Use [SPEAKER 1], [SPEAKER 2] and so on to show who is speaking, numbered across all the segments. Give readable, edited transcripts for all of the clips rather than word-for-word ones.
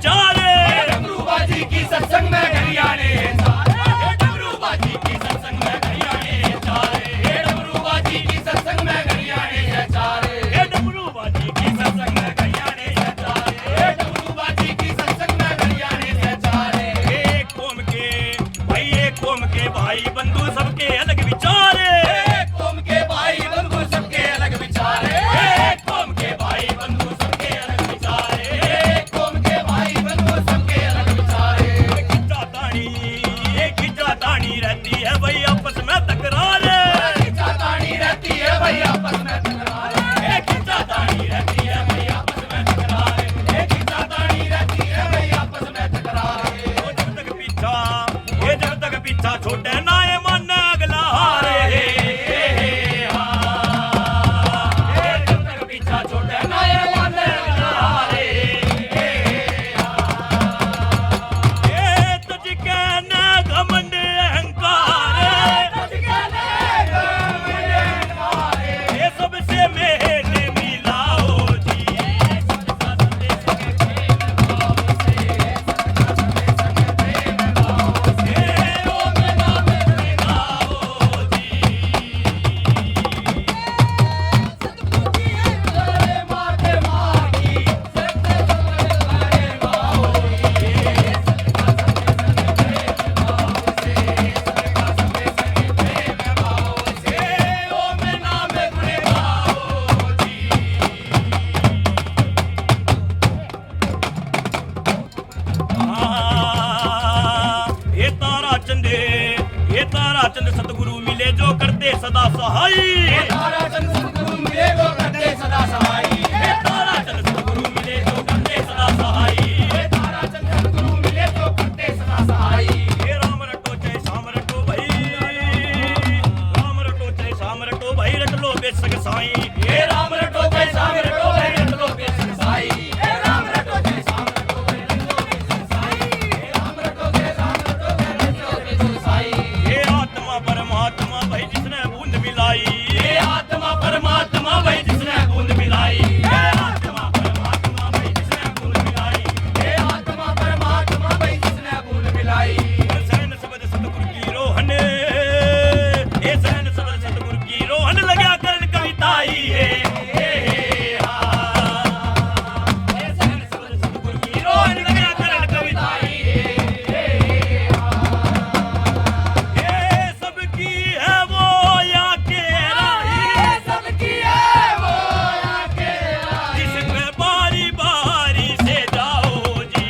[SPEAKER 1] विचारे,
[SPEAKER 2] डमरू बाजी की सत्संग में गरियाने सारे, डमरू बाजी की सत्संग में गरियाने सारे, डमरू बाजी की सत्संग में गरियाने सारे,
[SPEAKER 1] डमरू बाजी की
[SPEAKER 2] सत्संग में गरियाने सारे, डमरू बाजी की सत्संग में गरियाने सारे।
[SPEAKER 1] एक कौम के भाई बंधु सबके अलग विचारे,
[SPEAKER 2] एक कौम के भाई बंधु सबके अलग विचारे, एक कौम के भाई बंधु सबके अलग विचारे, एक कौम के भाई बंधु सबके अलग विचारे।
[SPEAKER 1] खिंचातानी रहती है भाई आपस में तकरारे,
[SPEAKER 2] खिंचातानी रहती है भाई आपस में तकरारे, खिंचातानी रहती है भाई आपस में तकरारे, खिंचातानी रहती है भाई आपस में तकरारे।
[SPEAKER 1] जब तक पीछा छोटे ना ये मन अगला हारे,
[SPEAKER 2] जब तक पीछा छोटे ना ये मन अगला हारे।
[SPEAKER 1] तुझ कहना घमंड अहंकार, ये सबसे मेरे मिलाओ जी, ये तारा चंद सतगुरु मिले जो करते सदा सहाय,
[SPEAKER 2] तारा चंद सतगुरु मिले जो करते सदा सहाय,
[SPEAKER 1] तारा चंद सतगुरु मिले जो करते सदा सहाय,
[SPEAKER 2] तारा चंद सतगुरु मिले जो करते सदा सहाय।
[SPEAKER 1] हे राम रटो चाहे शाम रटो भाई, राम रटो चाहे शाम रटो भाई, रट लो बेशक साईं,
[SPEAKER 2] हे राम रटो जय शाम रटो भाई रट लो बेशक साई, हे राम रटो जय शाम रटो भाई रट लो बेशक साई, हे राम रटो जय शाम रटो भाई रट लो बेशक साई।
[SPEAKER 1] हे आत्मा परमात्मा भाई जिसने बूंद मिलाई,
[SPEAKER 2] हे आत्मा परमात्मा भाई जिसने बूंद मिलाई, हे आत्मा परमात्मा भाई जिसने बूंद मिलाई, हे आत्मा परमात्मा भाई जिसने बूंद मिलाई।
[SPEAKER 1] सहन शब्द सतगुरु की रोहन, हे सहन शब्द सतगुरु की रोहन लगा करण कविताई है,
[SPEAKER 2] हे सहन शब्द सतगुरु की रोहन लगा करण कविताई है।
[SPEAKER 1] ये सबकी है वो या के राही,
[SPEAKER 2] सबकी है वो आके राही,
[SPEAKER 1] जिस पे बारी बारी से जाओ जी,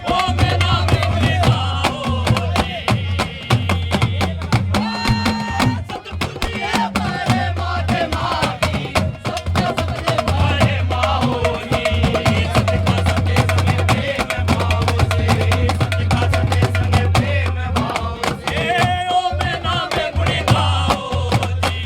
[SPEAKER 2] ओ मैं नाम ले आओ जी। सतगुरु है पारे माते मागी, सत्य सबसे पारे माहो जी, सत्य का सत्य संगे प्रेम भाव से, सत्य का सत्य संगे प्रेम भाव से, ओ मैं नाम गुण गाओ जी।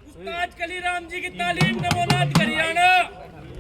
[SPEAKER 3] उस्ताद कलीराम जी की तालीम नमोनाथ हरियाणा।